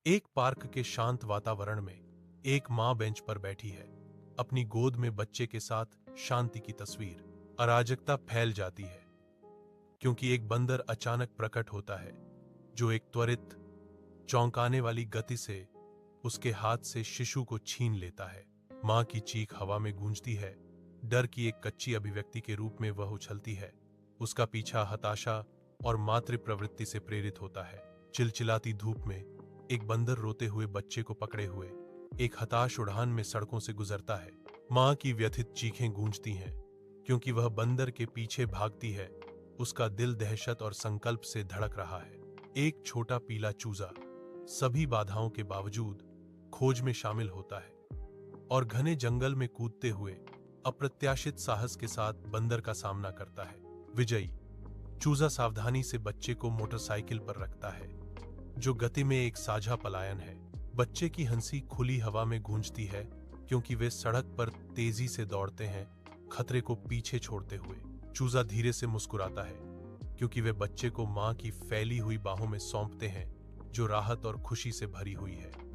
एक पार्क के शांत वातावरण में एक माँ बेंच पर बैठी है, अपनी गोद में बच्चे के साथ। शांति की तस्वीर। अराजकता फैल जाती है क्योंकि एक बंदर अचानक प्रकट होता है जो एक त्वरित, चौंकाने वाली गति से उसके हाथ से शिशु को छीन लेता है। माँ की चीख हवा में गूंजती है। डर की एक कच्ची अभिव्यक्ति के रूप में वह उछलती है। उसका पीछा हताशा और मातृ प्रवृत्ति से प्रेरित होता है। चिलचिलाती धूप में एक बंदर रोते हुए बच्चे को पकड़े हुए एक हताश उड़ान में सड़कों से गुजरता है। माँ की व्यथित चीखें गूंजती हैं क्योंकि वह बंदर के पीछे भागती है। उसका दिल दहशत और संकल्प से धड़क रहा है। एक छोटा पीला चूजा सभी बाधाओं के बावजूद खोज में शामिल होता है और घने जंगल में कूदते हुए अप्रत्याशित साहस के साथ बंदर का सामना करता है। विजयी चूजा सावधानी से बच्चे को मोटरसाइकिल पर रखता है, जो गति में एक साझा पलायन है। बच्चे की हंसी खुली हवा में गूंजती है क्योंकि वे सड़क पर तेजी से दौड़ते हैं, खतरे को पीछे छोड़ते हुए। चूजा धीरे से मुस्कुराता है क्योंकि वे बच्चे को मां की फैली हुई बाहों में सौंपते हैं, जो राहत और खुशी से भरी हुई है।